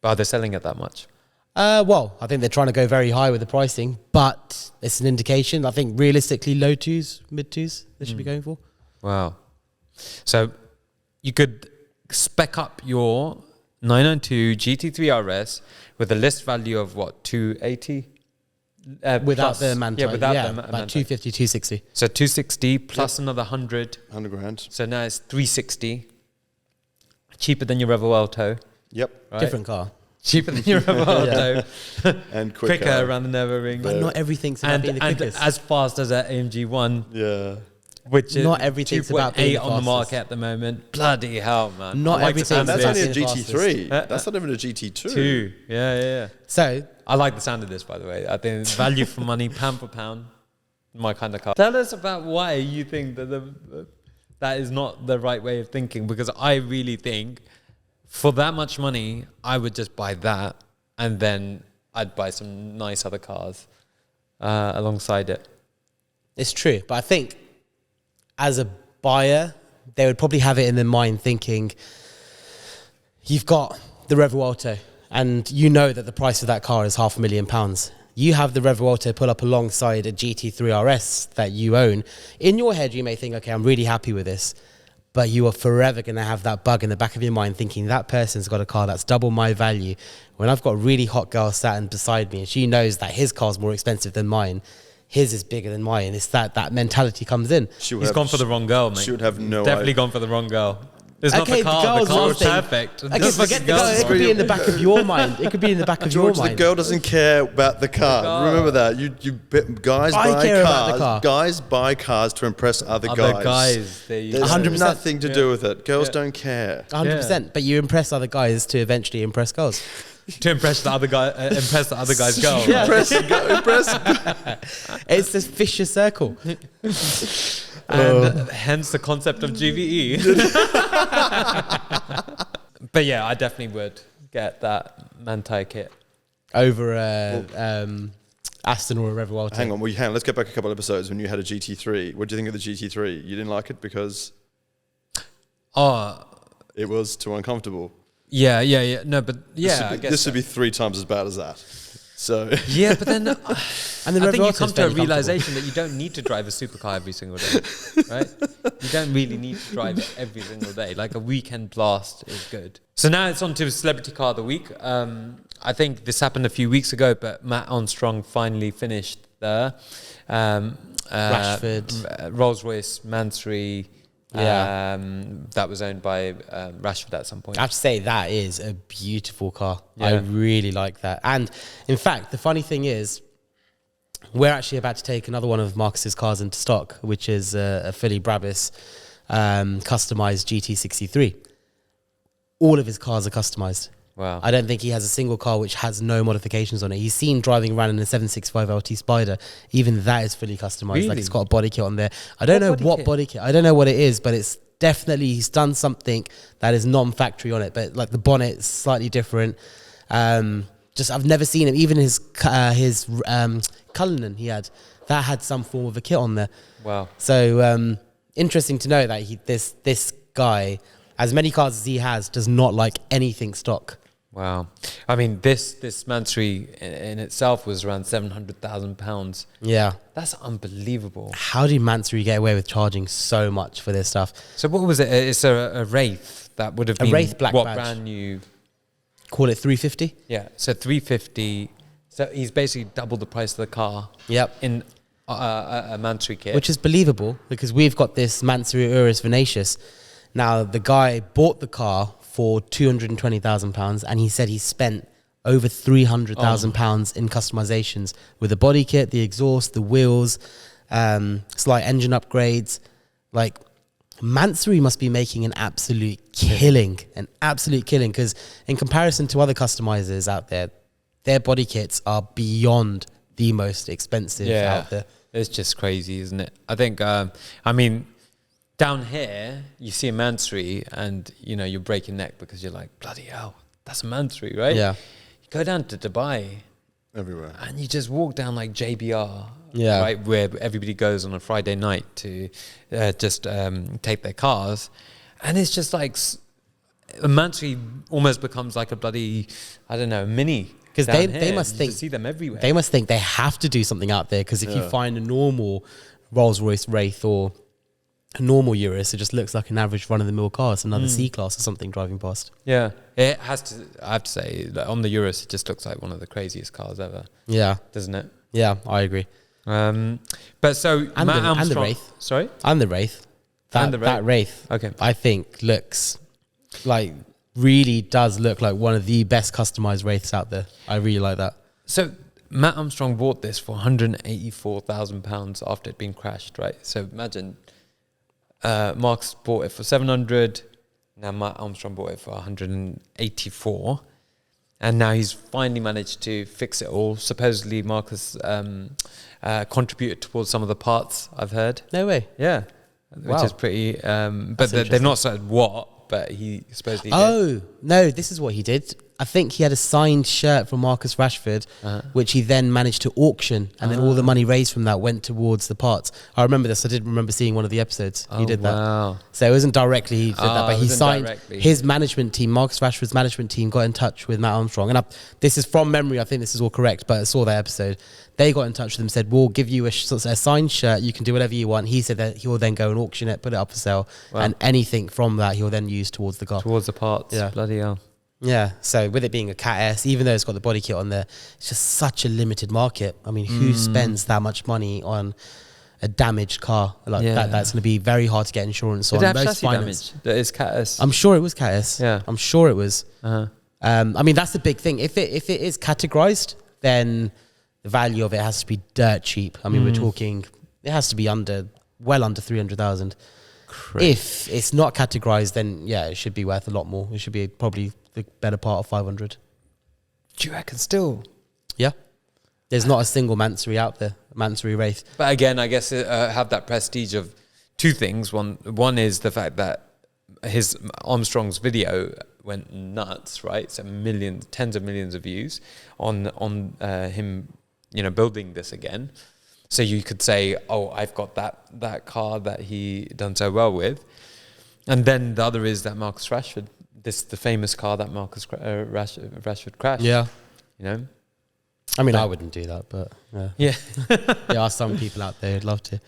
but they're selling it that much. I think they're trying to go very high with the pricing, but it's an indication. I think realistically, low twos, mid twos, they should be going for. Wow. So you could spec up your 992 GT3 RS with a list value of what, 280? Without plus, the Mansory. Yeah, without yeah, the about Mansory. 250, 260. So 260 plus another 100. 100 grand. So now it's 360. Cheaper than your Revuelto. Yep. Right? Different car. Cheaper than your Revuelto. And Quicker around the Nürburgring. But not everything's about being the and quickest. as fast as that AMG 1. Yeah. Which is Not everything's about being 2.8 on the fastest. market at the moment. Bloody hell, man. Not I like the everything's sound of That's this. only a Fastest. GT3. Uh, That's not even a GT2. Two. Yeah. So, I like the sound of this, by the way. I think value for money, pound for pound, my kind of car. Tell us about why you think that that is not the right way of thinking, because I really think for that much money, I would just buy that and then I'd buy some nice other cars alongside it. it's true. But I think as a buyer, they would probably have it in their mind thinking, you've got the Revuelto and you know that the price of that car is £500,000. You have the Revuelto pull up alongside a GT3 RS that you own. In your head, you may think, okay, I'm really happy with this. But you are forever going to have that bug in the back of your mind thinking that person's got a car that's double my value. When I've got a really hot girl sat beside me and she knows that his car's more expensive than mine, his is bigger than mine. It's that mentality comes in. He's gone for the wrong girl, mate. She would have no Definitely idea. gone for the wrong girl. It's not Okay, the car. the The girl's car one was thing. perfect. Okay, Just forget the girl. girl's It could be in the back of your mind. It could be in the back of your George, mind. the girl doesn't care about the car. Remember that. Guys I buy care cars. about the car. Guys buy cars to impress other guys. There you There's go. 100%. nothing to do with it. Girls Yeah. don't care. 100%. But you impress other guys to eventually impress girls. To impress the other guy, impress the other guy's girl. Yeah. Impress. It's this vicious circle. And hence the concept of GVE. But yeah, I definitely would get that Manti kit. Over Aston or a Revuelto. Hang on. Let's go back a couple of episodes when you had a GT3. What do you think of the GT3? You didn't like it because Oh, it was too uncomfortable. yeah. No, but yeah, I guess This would be 3 times as bad as that. So yeah, but then And the I think you Revuelto's come to a fairly realization that you don't need to drive a supercar every single day, right? You don't really need to drive it every single day. Like a weekend blast is good. So now it's on to Celebrity Car of the Week. I think this happened a few weeks ago, but Matt Armstrong finally finished there. Rashford. Rolls Royce Mansory. Yeah. That was owned by Rashford at some point. I have to say that is a beautiful car. Yeah. I really like that. And in fact, the funny thing is, we're actually about to take another one of Marcus's cars into stock, which is a Philly Brabus customized GT63. All of his cars are customized. Wow. I don't think he has a single car which has no modifications on it. He's seen driving around in a 765 LT Spider. Even that is fully customized. Really? Like it's got a body kit on there. I don't know body what kit? body kit. I don't know what it is, but it's definitely, he's done something that is non-factory on it. But like the bonnet is slightly different. Just I've never seen him. Even his Cullinan he had, that had some form of a kit on there. Wow. So interesting to know that this guy, as many cars as he has, does not like anything stock. Wow. I mean, this Mansory in itself was around £700,000. Yeah. That's unbelievable. How did Mansory get away with charging so much for this stuff? So what was it? It's a Wraith that would have been Wraith black what badge. brand new? Call it 350? Yeah. So 350. So he's basically doubled the price of the car. Yep. In a Mansory kit. Which is believable because we've got this Mansory Urus Venacious. Now, the guy bought the car for £220,000 and he said he spent over £300,000 in customizations with the body kit, the exhaust, the wheels, slight engine upgrades. Like, Mansory must be making an absolute killing because in comparison to other customizers out there, their body kits are beyond the most expensive out there. It's just crazy, isn't it? I think, I mean, down here, you see a Mansory and, you know, you're breaking neck because you're like, bloody hell, that's a Mansory, right? Yeah. You go down to Dubai everywhere. and you just walk down like JBR, Yeah. right, where everybody goes on a Friday night to just take their cars. And it's just like a Mansory almost becomes like a bloody, I don't know, mini. Because down they here. must You think just see them everywhere. They must think they have to do something out there. Because if you find a normal Rolls Royce Wraith or a normal Urus, it just looks like an average run-of-the-mill car. It's another C-Class or something driving past. Yeah, I have to say, like, on the Urus, it just looks like one of the craziest cars ever, Yeah. doesn't it? Yeah, I agree. But so And Matt the Armstrong, Wraith. sorry, And the Wraith. That Wraith, Okay. I think looks like really does look like one of the best customized Wraiths out there. I really like that. So Matt Armstrong bought this for £184,000 after it being crashed, right? So imagine Mark's bought it for 700. Now Matt Armstrong bought it for 184, and now he's finally managed to fix it all. Supposedly, Marcus contributed towards some of the parts. I've heard. No way. Yeah, Wow. which is pretty. But they've not said what. But he supposedly. Oh, no, this is what he did. I think he had a signed shirt from Marcus Rashford, which he then managed to auction, and then all the money raised from that went towards the parts. I remember this. I did remember seeing one of the episodes. He did that. Wow. So it wasn't directly he did that, but he signed directly. his management team, Marcus Rashford's management team, got in touch with Matt Armstrong. And this is from memory. I think this is all correct, but I saw that episode. They got in touch with him, said, we'll give you a signed shirt. You can do whatever you want. He said that he will then go and auction it, put it up for sale. Wow. And anything from that, he'll then use towards the car. Towards the parts. Yeah. Bloody hell. Yeah, so with it being a Cat S, even though it's got the body kit on there, it's just such a limited market. I mean, who spends that much money on a damaged car like that? That's going to be very hard to get insurance on. Did it have Most chassis damage? That is Cat S. I'm sure it was Cat S. Yeah. I'm sure it was. Uh-huh. I mean, that's the big thing. If it is categorized, then the value of it has to be dirt cheap. I mean, we're talking, it has to be well under 300,000. If it's not categorized, then yeah, it should be worth a lot more. It should be probably the better part of 500. Do you reckon still? Yeah. There's not a single Mansory out there, Mansory Wraith. But again, I guess have that prestige of two things. One is the fact that his Armstrong's video went nuts, right? So tens of millions of views on him, building this again. So you could say, oh, I've got that car that he done so well with. And then the other is that Marcus Rashford, the famous car that Marcus Rashford crashed. Yeah. I mean, But- I wouldn't do that, but Yeah. there are some people out there who'd love to.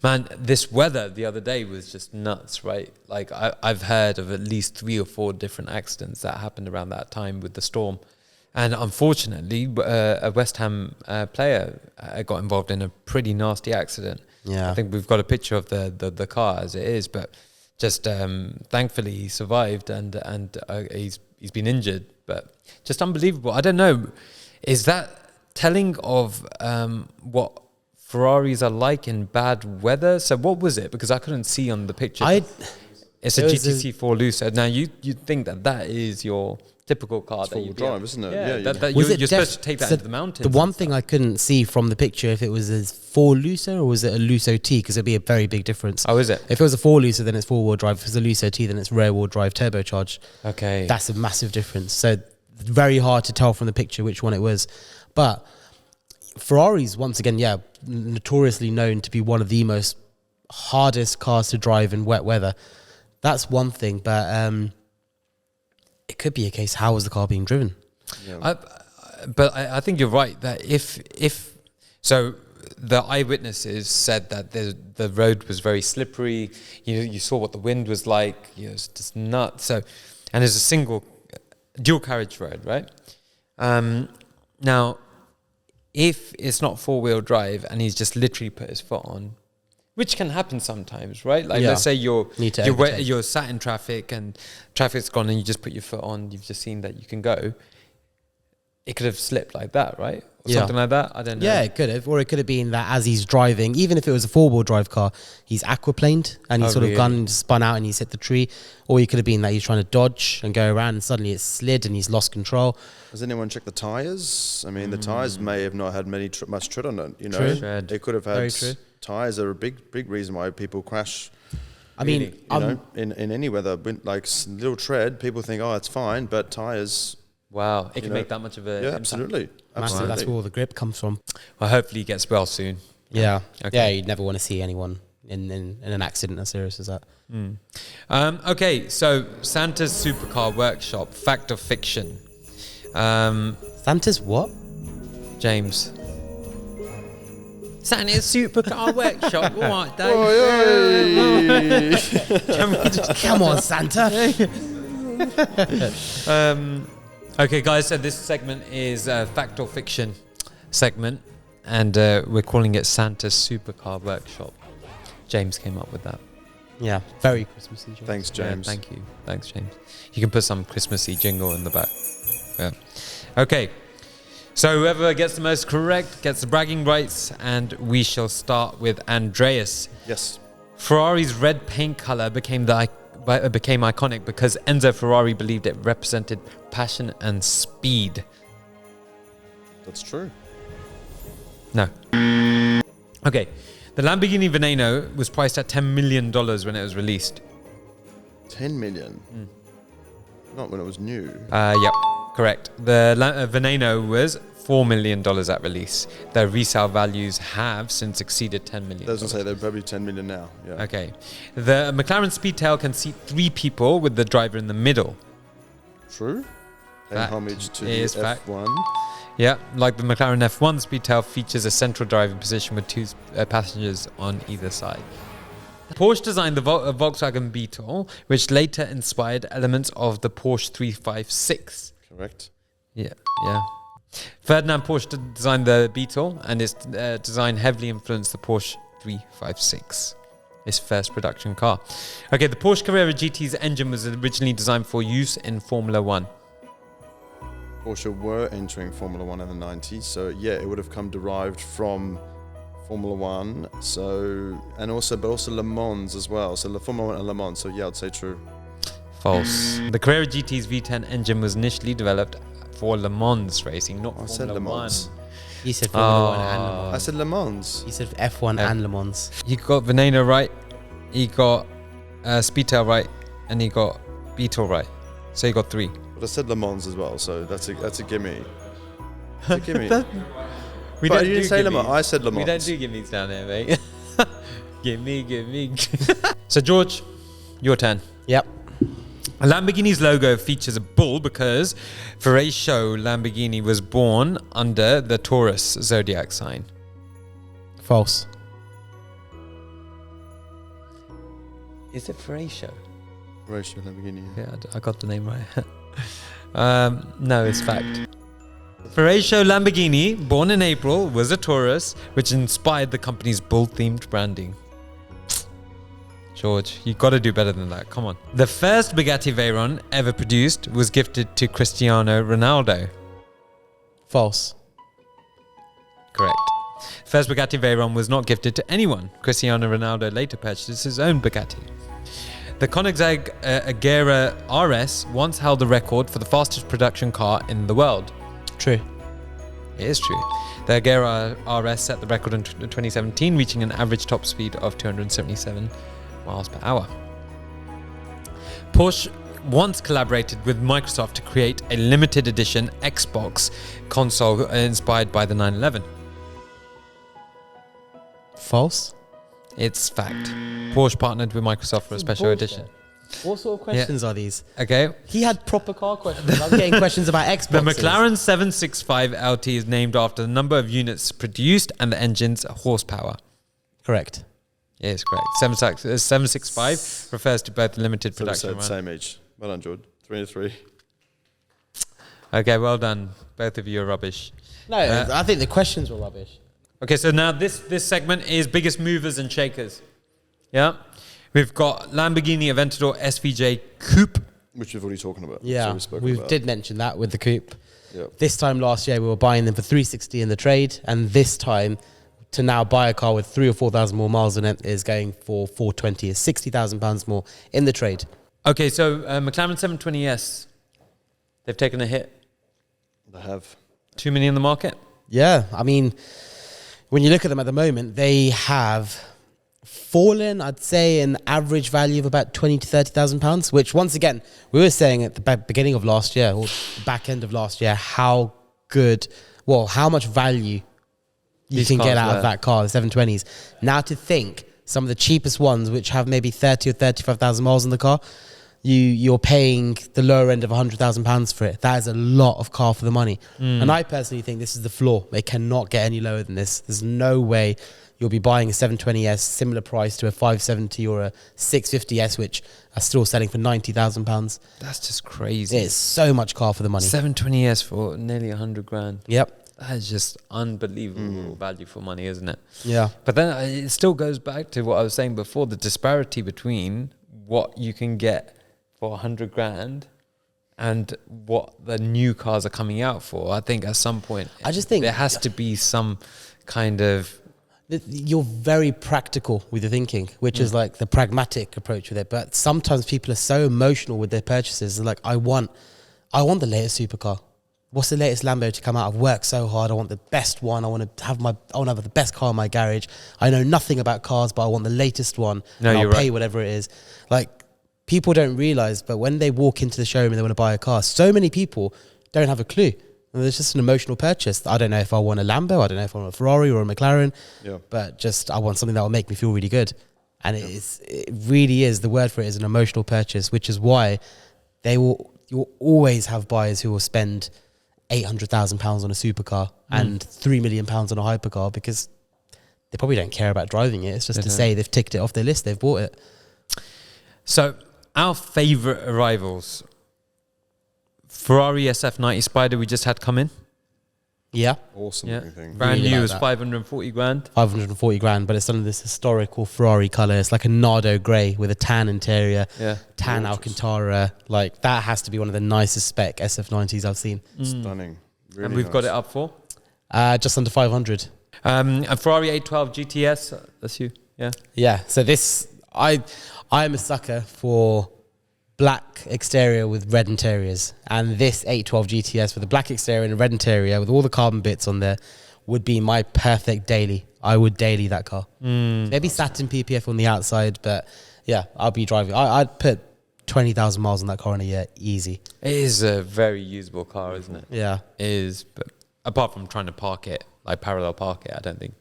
Man, this weather the other day was just nuts, right? Like I've heard of at least 3 or 4 different accidents that happened around that time with the storm. And unfortunately, a West Ham player got involved in a pretty nasty accident. Yeah. I think we've got a picture of the car as it is, but just thankfully he survived and he's been injured. But just unbelievable. I don't know. Is that telling of what Ferraris are like in bad weather? So what was it? Because I couldn't see on the picture. It's a GTC 4 Lusso. Now you'd think that is your typical car that you drive, isn't it? Yeah, Was you're it supposed to take that into the mountains. The one thing I couldn't see from the picture, if it was a 4 Lusso or was it a Lusso T, because it'd be a very big difference. Oh, is it? If it was a 4 Lusso, then it's 4-wheel drive. If it's a Lusso T, then it's rear-wheel drive turbocharged. Okay. That's a massive difference. So very hard to tell from the picture which one it was. But Ferraris, once again, notoriously known to be one of the most hardest cars to drive in wet weather. That's one thing, but it could be a case, how was the car being driven? Yeah. But I think you're right that if so, the eyewitnesses said that the road was very slippery. You saw what the wind was like. It was just nuts. So, and there's a single dual carriage road, right? Now, if it's not 4-wheel drive and he's just literally put his foot on, which can happen sometimes, right? Like let's say you're sat in traffic and traffic's gone and you just put your foot on, you've just seen that you can go. It could have slipped like that, right? Or something like that. I don't know. Yeah, it could have. Or it could have been that as he's driving, even if it was a 4-wheel drive car, he's aquaplaned and he's of spun out and he's hit the tree. Or it could have been that he's trying to dodge and go around and suddenly it's slid and he's lost control. Has anyone checked the tyres? I mean, the tyres may have not had much tread on it. True. Tread. They could have had... Very true. Tyres are a big reason why people crash. I mean, in any weather, like little tread, people think, oh, it's fine, but tyres... Wow, it can make that much of a impact. Absolutely. Massive, that's where all the grip comes from. Well, hopefully he gets well soon. Yeah. Okay. Yeah, you'd never want to see anyone in an accident as serious as that. Okay, so Santa's Supercar Workshop, fact or fiction? Santa's what? James. Santa's Supercar Workshop. All right, Dave. Come on, Santa. Okay, guys, so this segment is fact or fiction. segment, and we're calling it Santa's Supercar Workshop. James came up with that. Yeah, very Christmassy. James. Thanks, James. Yeah, thank you. Thanks, James. You can put some Christmassy jingle in the back. Yeah. Okay. So whoever gets the most correct gets the bragging rights, and we shall start with Andreas. Yes. Ferrari's red paint color became iconic because Enzo Ferrari believed it represented passion and speed. That's true. No. Okay. The Lamborghini Veneno was priced at $10 million when it was released. 10 million? Not when it was new. Yep, correct. The Veneno was $4 million at release. Their resale values have since exceeded $10 million. Doesn't say they're probably 10 million now. Yeah. Okay. The McLaren Speedtail can seat 3 people with the driver in the middle. True. Paying Fact. homage to Is the fact. F1. Yeah, like the McLaren F1, Speedtail features a central driving position with 2 passengers on either side. Porsche designed the Volkswagen Beetle, which later inspired elements of the Porsche 356. Correct. Yeah. Ferdinand Porsche designed the Beetle, and its design heavily influenced the Porsche 356, its first production car. Okay, the Porsche Carrera GT's engine was originally designed for use in Formula 1. Porsche were entering Formula 1 in the 90s, so yeah, it would have come derived from Formula 1, but also Le Mans as well. So Formula 1 and Le Mans, so yeah, I'd say true. False. The Carrera GT's V10 engine was initially developed for Le Mans racing, not I Formula said Le Mans. 1. You said Formula 1 and Le Mans. I said Le Mans. You said F1 and Le Mans. He got Veneno right, he got Speedtail right, and he got Beetle right. So he got 3. But I said Le Mans as well, so that's a gimme. It's a gimme. We But don't you didn't do say Le gimmies. Mans. I said Le Mans. We don't do gimmies down here, mate. Gimme. So George, your turn. Yep. A Lamborghini's logo features a bull because Ferrari Lamborghini was born under the Taurus zodiac sign. False. Is it Ferrari? Ratio Lamborghini. Yeah, I got the name right. No, it's fact. Ferrari Lamborghini, born in April, was a Taurus, which inspired the company's bull-themed branding. George, you got to do better than that. Come on. The first Bugatti Veyron ever produced was gifted to Cristiano Ronaldo. False. Correct. First Bugatti Veyron was not gifted to anyone. Cristiano Ronaldo later purchased his own Bugatti. The Koenigsegg Agera RS once held the record for the fastest production car in the world. True. It is true. The Agera RS set the record in 2017, reaching an average top speed of 277 miles per hour. Porsche once collaborated with Microsoft to create a limited edition Xbox console inspired by the 911. False. It's fact. Porsche partnered with Microsoft for a special edition. What sort of questions are these? Okay. He had proper car questions. I'm getting questions about Xboxes. The McLaren 765 LT is named after the number of units produced and the engine's horsepower. Correct. It is correct. 765 refers to both the limited So production said run. same age. Well done, George. 3-3. Okay, well done. Both of you are rubbish. No, I think the questions were rubbish. Okay, so now this segment is biggest movers and shakers. Yeah? We've got Lamborghini Aventador SVJ Coupe. Which we've already talking about. Yeah, so we about. did mention that with the coupe. Yep. This time last year, we were buying them for $360 in the trade, and this time to now buy a car with 3,000 or 4,000 more miles on it is going for $420, is £60,000 more in the trade. Okay, so McLaren 720S, they've taken a hit. They have. 2 million in the market. Yeah, I mean, when you look at them at the moment, they have fallen, I'd say, an average value of about £20,000 to £30,000, which once again, we were saying at the beginning of last year, or the back end of last year, how much value you These can get cars out were. of that car, the 720s. Now to think, some of the cheapest ones, which have maybe 30 or 35,000 miles in the car, you're paying the lower end of £100,000 for it. That is a lot of car for the money. And I personally think this is the floor. They cannot get any lower than this. There's no way you'll be buying a 720S similar price to a 570 or a 650S, which are still selling for £90,000. That's just crazy. It's so much car for the money. 720S for nearly 100 grand. Yep. That is just unbelievable value for money, isn't it? Yeah. But then it still goes back to what I was saying before, the disparity between what you can get for 100 grand and what the new cars are coming out for. I think at some point, I just think there has to be some kind of... You're very practical with your thinking, which is like the pragmatic approach with it. But sometimes people are so emotional with their purchases. They're like, I want the latest supercar. What's the latest Lambo to come out? I've worked so hard. I want the best one. I want to have the best car in my garage. I know nothing about cars, but I want the latest one. No, and I'll you're pay right. whatever it is. Like, people don't realize, but when they walk into the showroom and they want to buy a car, so many people don't have a clue. And it's just an emotional purchase. I don't know if I want a Lambo. I don't know if I want a Ferrari or a McLaren. Yeah. But just I want something that will make me feel really good. And it really is, the word for it is an emotional purchase, which is why you'll always have buyers who will spend £800,000 on a supercar and £3 million on a hypercar, because they probably don't care about driving it. It's just to say they've ticked it off their list, they've bought it. So our favourite arrivals, Ferrari SF90 Spider we just had come in. Yeah. Awesome. Yeah. Everything. Brand Really new like was that. 540 grand. 540 grand, but it's done in this historical Ferrari colour. It's like a Nardo grey with a tan interior, Yeah. tan Alcantara. Like, that has to be one of the nicest spec SF90s I've seen. Stunning. Really And we've got it up for? Just under 500. A Ferrari 812 GTS. That's you. Yeah. Yeah, so this, I'm a sucker for black exterior with red interiors, and this 812 GTS with a black exterior and a red interior with all the carbon bits on there would be my perfect daily. I would daily that car. Maybe satin PPF on the outside, but yeah, I'll be driving. I'd put 20,000 miles on that car in a year, easy. It is a very usable car, isn't it? Yeah. It is, but apart from trying to park it, like parallel park it, I don't think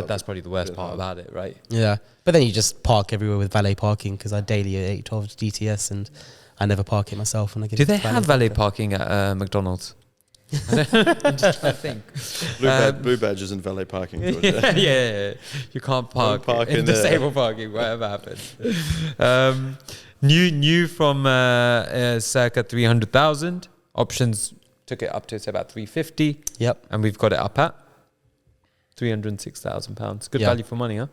that's probably the worst part about it, right? Yeah, but then you just park everywhere with valet parking, because I daily a 812 GTS and I never park it myself. And I get Do they valet have valet parking. parking at McDonald's? I'm just trying to think. Blue badges and valet parking. George. yeah. You can't park, park in in there. disabled parking, whatever happens. New from circa 300,000. Options took it up to say about 350. Yep. And we've got it up at £306,000. Good Yeah. value for money, huh?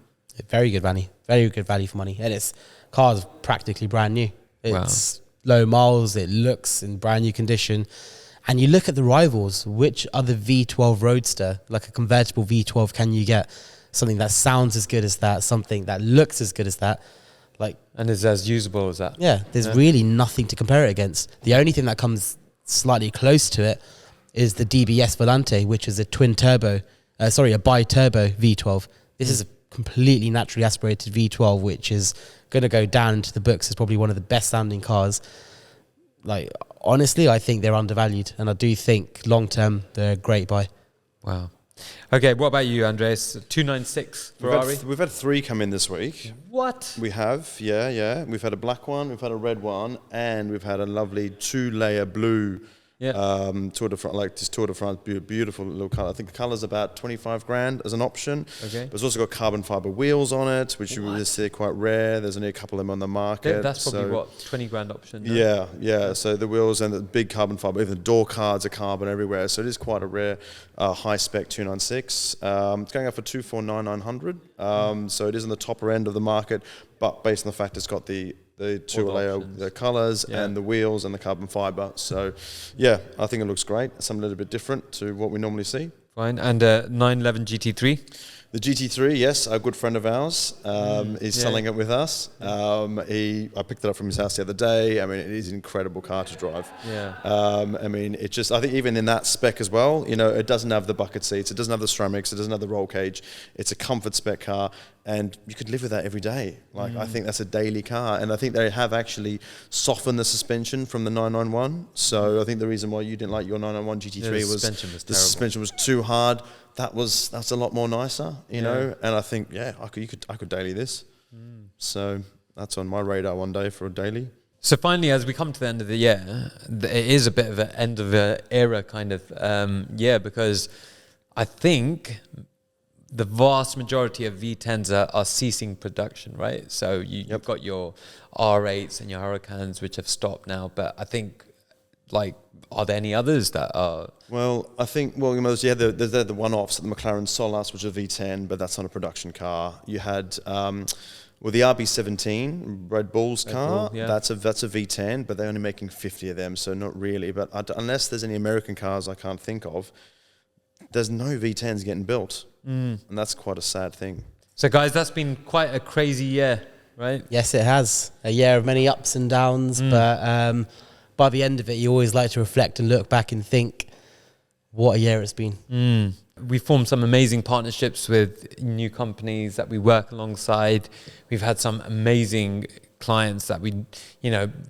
Very good value. Very good value for money. And it's car's practically brand new. It's low miles. It looks in brand new condition. And you look at the rivals, which other V12 Roadster, like a convertible V12, can you get? Something that sounds as good as that, something that looks as good as that. Like, And is as usable as that. yeah, there's really nothing to compare it against. The only thing that comes slightly close to it is the DBS Volante, which is a a bi-turbo V12. This is a completely naturally aspirated V12, which is going to go down into the books as probably one of the best sounding cars. Like, honestly, I think they're undervalued, and I do think long term they're a great buy. Wow. Okay, what about you, Andres? 296 Ferrari. We've had 3 come in this week. What? We have, yeah. We've had a black one, we've had a red one, and we've had a lovely 2-layer blue Tour de France, like this Tour de France, beautiful little colour. I think the colour's about 25 grand as an option. Okay. But it's also got carbon fibre wheels on it, which you see quite rare. There's only a couple of them on the market. That's probably 20 grand option. No? Yeah. So the wheels and the big carbon fibre, even the door cards are carbon everywhere. So it is quite a rare high spec 296. It's going up for 249,900. So it is on the topper end of the market, but based on the fact it's got the 2-layer colours and the wheels and the carbon fibre. So, yeah, I think it looks great. Something a little bit different to what we normally see. Fine. And 911 GT3? The GT3, yes, a good friend of ours is selling it with us. I picked it up from his house the other day. I mean, it is an incredible car to drive. Yeah. I mean, I think even in that spec as well, it doesn't have the bucket seats, it doesn't have the ceramics, it doesn't have the roll cage. It's a comfort spec car, and you could live with that every day. Like, I think that's a daily car, and I think they have actually softened the suspension from the 991. So I think the reason why you didn't like your 991 GT3 was the suspension was too hard. That's a lot more nicer, you know. And I think, I could daily this. So that's on my radar one day for a daily. So finally, as we come to the end of the year, it is a bit of an end of an era kind of year, because I think the vast majority of V10s are ceasing production, right? So you've got your R8s and your Hurricanes, which have stopped now, but I think Like, are there any others that are? Well, I think, there's the one-offs, the McLaren Solas, which is a V10, but that's not a production car. You had, the RB17, Red Bull's car, Bull, yeah. that's a V10, but they're only making 50 of them, so not really. But unless there's any American cars I can't think of, there's no V10s getting built. And that's quite a sad thing. So, guys, that's been quite a crazy year, right? Yes, it has. A year of many ups and downs, but by the end of it, you always like to reflect and look back and think, what a year it's been. We formed some amazing partnerships with new companies that we work alongside. We've had some amazing clients that we,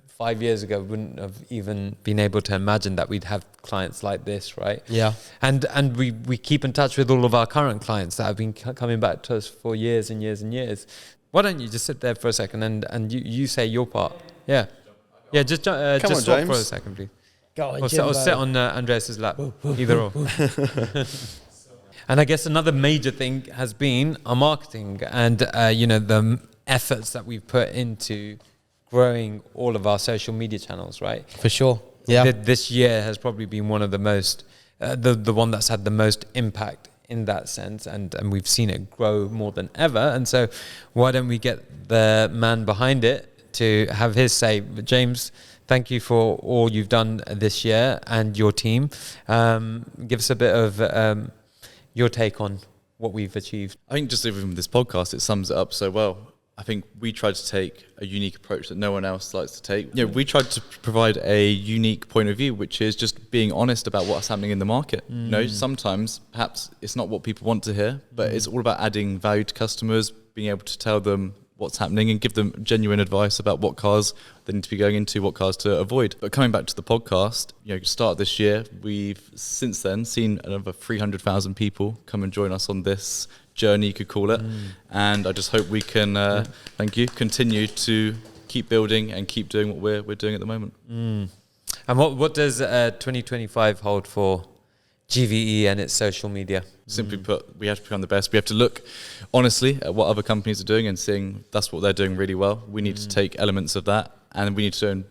5 years ago wouldn't have even been able to imagine that we'd have clients like this, right? Yeah. And we keep in touch with all of our current clients that have been coming back to us for years and years and years. Why don't you just sit there for a second and you say your part? Yeah. Yeah, just on, stop James. for a second, please. Go on, Or sit on Andreas's lap, either or. And I guess another major thing has been our marketing and, the efforts that we've put into growing all of our social media channels, right? For sure. Yeah. This year has probably been one of the most, the one that's had the most impact in that sense. And we've seen it grow more than ever. And so why don't we get the man behind it to have his say. James, thank you for all you've done this year and your team. Give us a bit of your take on what we've achieved. I think just even with this podcast, it sums it up so well. I think we tried to take a unique approach that no one else likes to take. We tried to provide a unique point of view, which is just being honest about what's happening in the market. Sometimes perhaps it's not what people want to hear, but it's all about adding value to customers, being able to tell them what's happening and give them genuine advice about what cars they need to be going into, what cars to avoid. But coming back to the podcast, start this year, we've since then seen another 300,000 people come and join us on this journey, you could call it. And I just hope we can, continue to keep building and keep doing what we're doing at the moment. And what does 2025 hold for GVE and its social media? Simply put, we have to become the best. We have to look honestly at what other companies are doing and seeing that's what they're doing really well. We need to take elements of that and we need to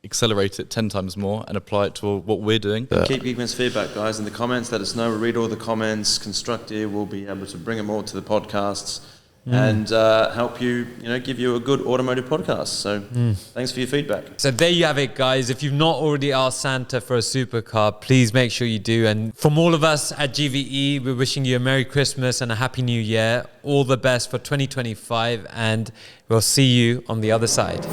accelerate it 10 times more and apply it to what we're doing. Keep giving us feedback, guys, in the comments. Let us know. We'll read all the comments, constructive. We'll be able to bring them all to the podcasts and help you, give you a good automotive podcast. So thanks for your feedback. So there you have it, guys. If you've not already asked Santa for a supercar, please make sure you do. And from all of us at GVE, we're wishing you a Merry Christmas and a Happy New Year. All the best for 2025, and we'll see you on the other side.